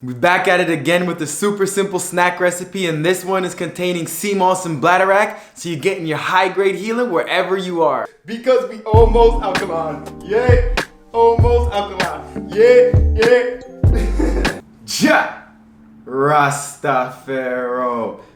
We're back at it again with a super simple snack recipe, and this one is containing SEAMOSS and bladderwrack, so you're getting your high-grade healing wherever you are. Because we almost alkaline, yeah, almost alkaline, yeah. Ja, Rastafaro.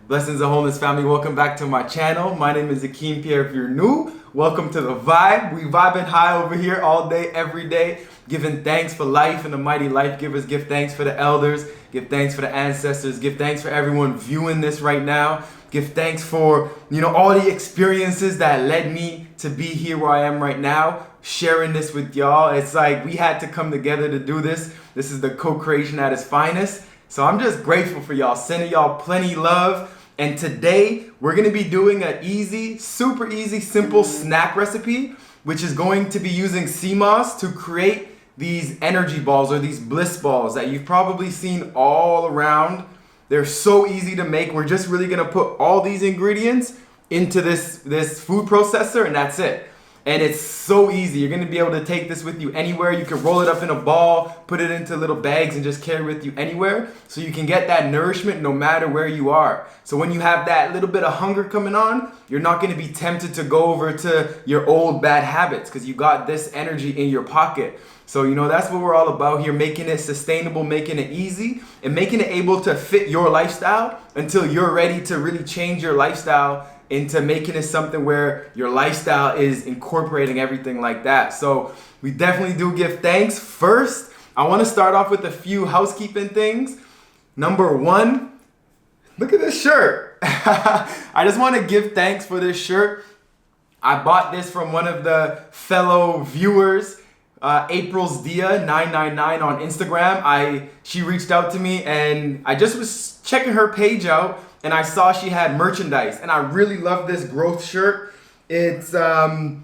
Blessings of wholeness, family. Welcome back to my channel. My name is Akeem, Pierre. If you're new, welcome to the vibe. We vibing high over here all day, every day. Giving thanks for life and the mighty life givers. Give thanks for the elders. Give thanks for the ancestors. Give thanks for everyone viewing this right now. Give thanks for, all the experiences that led me to be here where I am right now, sharing this with y'all. It's like we had to come together to do this. This is the co-creation at its finest. So I'm just grateful for y'all, sending y'all plenty love. And today we're gonna be doing an easy, super easy, simple snack recipe, which is going to be using SEAMOSS to create these energy balls or these Bliss balls that you've probably seen all around. They're so easy to make. We're just really gonna put all these ingredients into this food processor, and that's it. And it's so easy. You're gonna be able to take this with you anywhere. You can roll it up in a ball, put it into little bags, and just carry with you anywhere. So you can get that nourishment no matter where you are. So when you have that little bit of hunger coming on, you're not gonna be tempted to go over to your old bad habits because you got this energy in your pocket. So that's what we're all about here, making it sustainable, making it easy, and making it able to fit your lifestyle until you're ready to really change your lifestyle into making it something where your lifestyle is incorporating everything like that. So we definitely do give thanks. First, I want to start off with a few housekeeping things. Number one, look at this shirt. I just want to give thanks for this shirt. I bought this from one of the fellow viewers, April's Dia 999 on Instagram. She reached out to me and I just was checking her page out and I saw she had merchandise, and I really love this growth shirt. It's I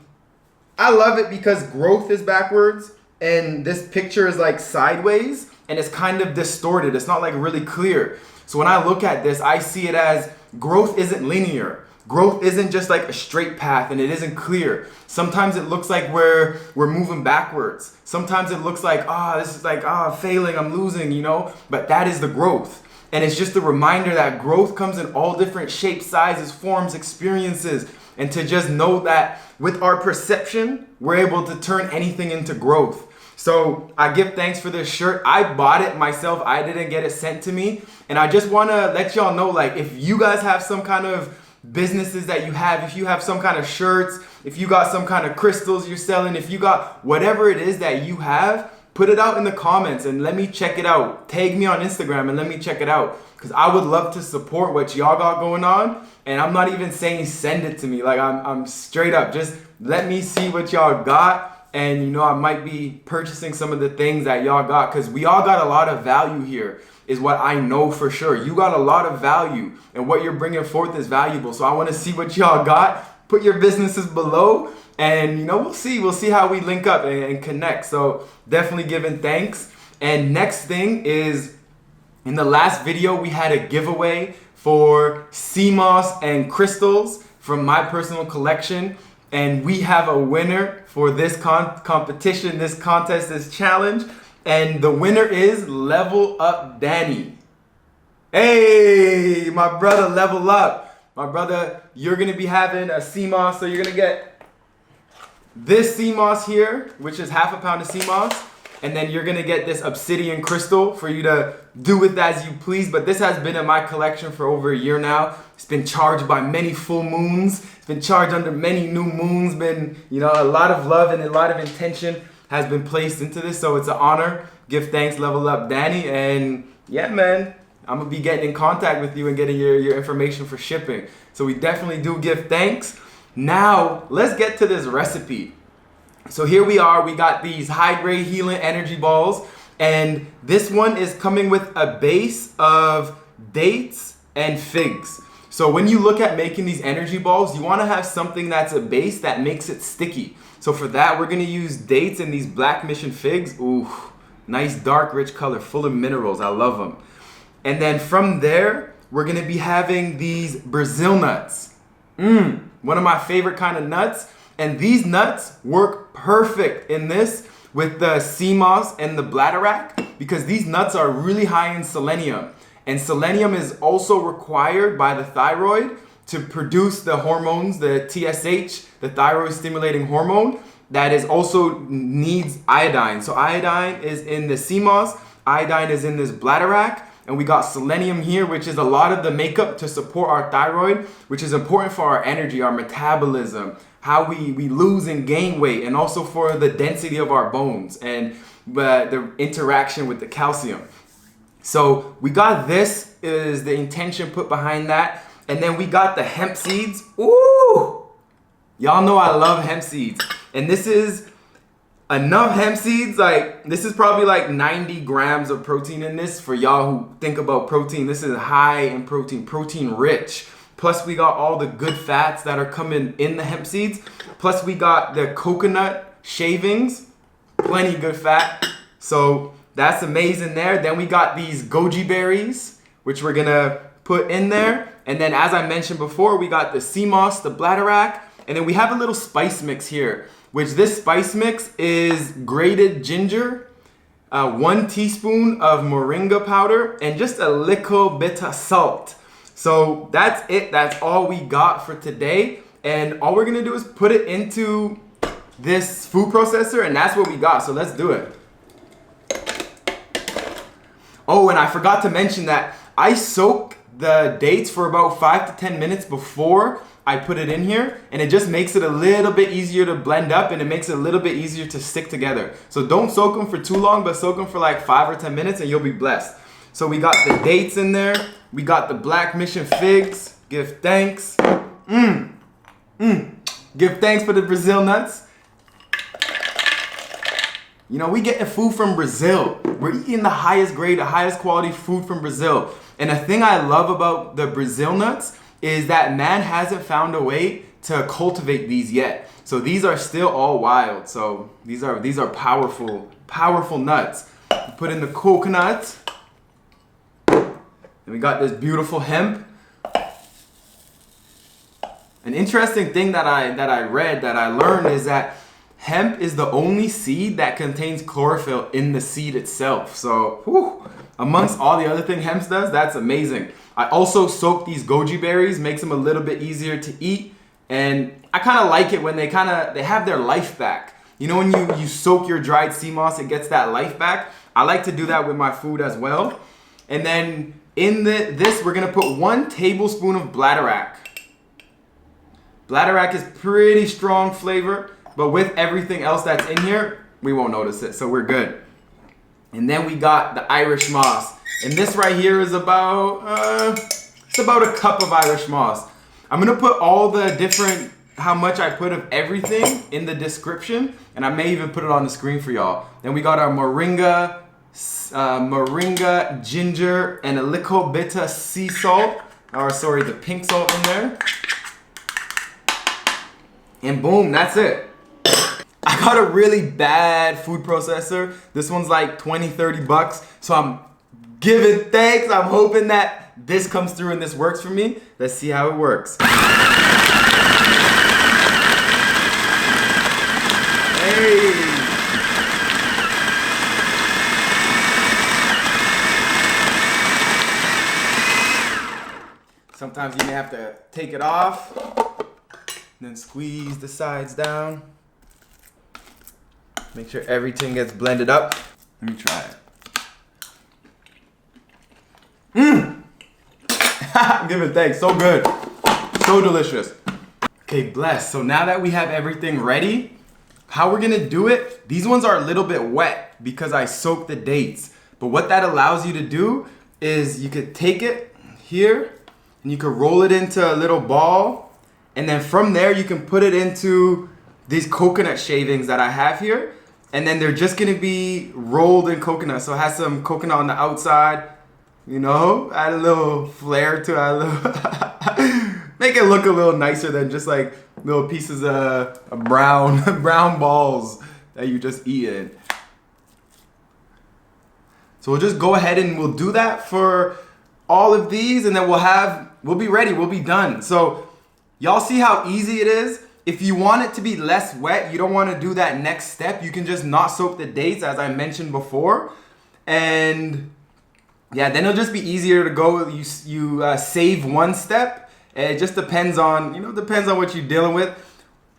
love it because growth is backwards and this picture is like sideways and it's kind of distorted. It's not like really clear. So when I look at this, I see it as growth isn't linear. Growth isn't just like a straight path and it isn't clear. Sometimes it looks like we're moving backwards. Sometimes it looks like, this is like, failing, I'm losing, but that is the growth. And it's just a reminder that growth comes in all different shapes, sizes, forms, experiences. And to just know that with our perception, we're able to turn anything into growth. So I give thanks for this shirt. I bought it myself. I didn't get it sent to me. And I just want to let y'all know, like, if you guys have some kind of businesses that you have, if you have some kind of shirts, if you got some kind of crystals you're selling, if you got whatever it is that you have, put it out in the comments and let me check it out. Tag me on Instagram and let me check it out, because I would love to support what y'all got going on. And I'm not even saying send it to me. Like, I'm straight up, just let me see what y'all got. And I might be purchasing some of the things that y'all got, because we all got a lot of value here, is what I know for sure. You got a lot of value and what you're bringing forth is valuable. So I want to see what y'all got. Put your businesses below and we'll see how we link up and connect. So definitely giving thanks. And next thing is, in the last video we had a giveaway for SEAMOSS and crystals from my personal collection. And we have a winner for this competition, this contest, this challenge. And the winner is Level Up Danny. Hey, my brother, level up. My brother, you're gonna be having a SEAMOSS, so you're gonna get this SEAMOSS here, which is half a pound of SEAMOSS. And then you're gonna get this obsidian crystal for you to do with as you please. But this has been in my collection for over a year now. It's been charged by many full moons. It's been charged under many new moons. Been, a lot of love and a lot of intention has been placed into this. So it's an honor. Give thanks, Level Up Danny. And yeah, man, I'm gonna be getting in contact with you and getting your information for shipping. So we definitely do give thanks. Now, let's get to this recipe. So here we are, we got these high-grade healing energy balls, and this one is coming with a base of dates and figs. So when you look at making these energy balls, you wanna have something that's a base that makes it sticky. So for that, we're gonna use dates and these black mission figs. Ooh, nice dark, rich color, full of minerals, I love them. And then from there, we're gonna be having these Brazil nuts. One of my favorite kind of nuts. And these nuts work perfect in this with the SEAMOSS and the bladderwrack. because these nuts are really high in selenium. And selenium is also required by the thyroid to produce the hormones, the TSH, the thyroid stimulating hormone, that is also needs iodine. So iodine is in the SEAMOSS, iodine is in this bladderwrack, and we got selenium here, which is a lot of the makeup to support our thyroid, which is important for our energy, our metabolism, how we lose and gain weight, and also for the density of our bones and the interaction with the calcium. So we got this, is the intention put behind that. And then we got the hemp seeds. Ooh! Y'all know I love hemp seeds. And this is enough hemp seeds. Like, this is probably like 90 grams of protein in this. For y'all who think about protein, this is high in protein, protein rich. Plus we got all the good fats that are coming in the hemp seeds. Plus we got the coconut shavings, plenty good fat. So that's amazing there. Then we got these goji berries, which we're gonna put in there. And then as I mentioned before, we got the SEAMOSS, the bladderwrack. And then we have a little spice mix here, which this spice mix is grated ginger, 1 teaspoon of moringa powder, and just a little bit of salt. So that's it. That's all we got for today. And all we're gonna do is put it into this food processor, and that's what we got. So let's do it. Oh, and I forgot to mention that I soak the dates for about 5 to 10 minutes before I put it in here, and it just makes it a little bit easier to blend up, and it makes it a little bit easier to stick together. So don't soak them for too long, but soak them for like 5 or 10 minutes and you'll be blessed. So we got the dates in there. We got the black mission figs. Give thanks. Give thanks for the Brazil nuts. You know, we getting food from Brazil. We're eating the highest grade, the highest quality food from Brazil. And the thing I love about the Brazil nuts is that man hasn't found a way to cultivate these yet. So these are still all wild. So these are powerful, powerful nuts. Put in the coconut. And we got this beautiful hemp. An interesting thing that I read, that I learned, is that hemp is the only seed that contains chlorophyll in the seed itself. So, whew, amongst all the other things hemp does, that's amazing. I also soak these goji berries, makes them a little bit easier to eat. And I kind of like it when they have their life back. You know, when you soak your dried SEAMOSS, it gets that life back. I like to do that with my food as well. And then in this, we're gonna put 1 tablespoon of bladderwrack. Bladderwrack is pretty strong flavor, but with everything else that's in here, we won't notice it, so we're good. And then we got the Irish moss. And this right here is about, it's about a cup of Irish moss. I'm gonna put all the different, how much I put of everything in the description, and I may even put it on the screen for y'all. Then we got our moringa, ginger, and a little bit of sea salt, or sorry, the pink salt in there. And boom, that's it. I got a really bad food processor. This one's like 20, 30 bucks. So I'm giving thanks. I'm hoping that this comes through and this works for me. Let's see how it works. Hey. Sometimes you may have to take it off. Then squeeze the sides down. Make sure everything gets blended up. Let me try it. Give it thanks. So good. So delicious. Okay, bless. So now that we have everything ready, how we're gonna do it, these ones are a little bit wet because I soaked the dates. But what that allows you to do is you could take it here and you could roll it into a little ball. And then from there, you can put it into these coconut shavings that I have here. And then they're just gonna be rolled in coconut. So it has some coconut on the outside, you know, add a little flair to it, make it look a little nicer than just like little pieces of brown balls that you just eat. So we'll just go ahead and we'll do that for all of these, and then we'll be ready, we'll be done. So y'all see how easy it is? If you want it to be less wet, you don't want to do that next step, you can just not soak the dates as I mentioned before. And yeah, then it'll just be easier to go. You save one step. It just depends on, depends on what you're dealing with.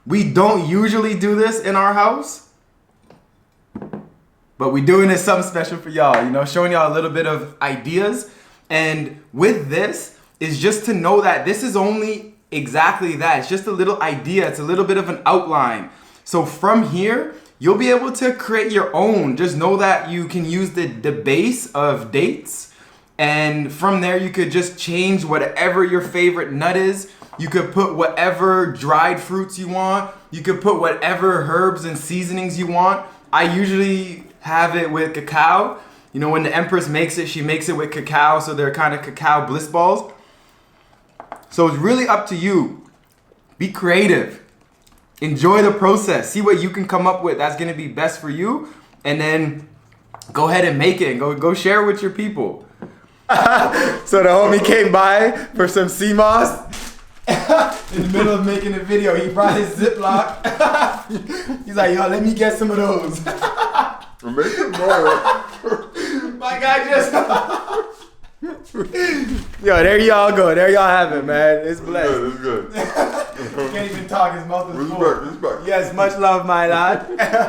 We don't usually do this in our house, but we're doing it something special for y'all, showing y'all a little bit of ideas. And with this is just to know that this is only exactly that. It's just a little idea. It's a little bit of an outline. So from here, you'll be able to create your own. Just know that you can use the base of dates. And from there, you could just change whatever your favorite nut is. You could put whatever dried fruits you want. You could put whatever herbs and seasonings you want. I usually have it with cacao. When the Empress makes it, she makes it with cacao. So they're kind of cacao bliss balls. So it's really up to you. Be creative. Enjoy the process. See what you can come up with that's going to be best for you. And then go ahead and make it and go share it with your people. So the homie came by for some SEAMOSS. In the middle of making a video, he brought his Ziploc. He's like, yo, let me get some of those. I'm making more. My guy just... Yo, there y'all go. There y'all have it, man. It's blessed. It's good. He can't even talk. His mouth is full. Respect. Yes, much love, my lad.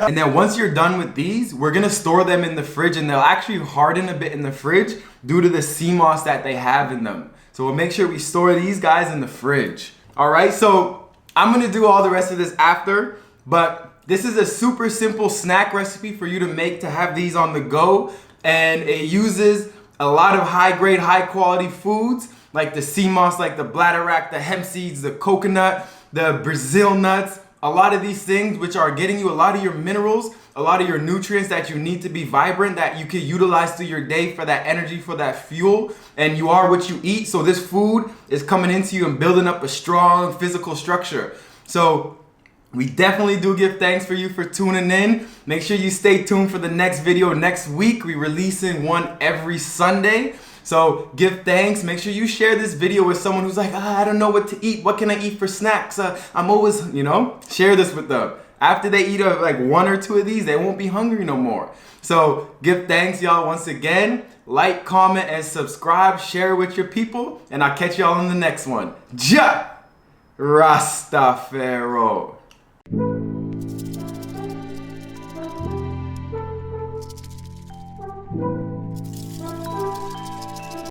And then once you're done with these, we're going to store them in the fridge, and they'll actually harden a bit in the fridge due to the SEAMOSS that they have in them. So we'll make sure we store these guys in the fridge. All right, so I'm going to do all the rest of this after, but this is a super simple snack recipe for you to make to have these on the go, and it uses a lot of high-grade, high-quality foods like the SEAMOSS, like the bladderwrack, the hemp seeds, the coconut, the Brazil nuts, a lot of these things which are getting you a lot of your minerals, a lot of your nutrients that you need to be vibrant, that you can utilize through your day for that energy, for that fuel. And you are what you eat. So this food is coming into you and building up a strong physical structure. So we definitely do give thanks for you for tuning in. Make sure you stay tuned for the next video next week. We're releasing one every Sunday. So give thanks. Make sure you share this video with someone who's like, I don't know what to eat. What can I eat for snacks? I'm always, share this with them. After they eat like one or two of these, they won't be hungry no more. So give thanks, y'all, once again. Like, comment, and subscribe. Share with your people. And I'll catch y'all in the next one. Ja Rastafaro.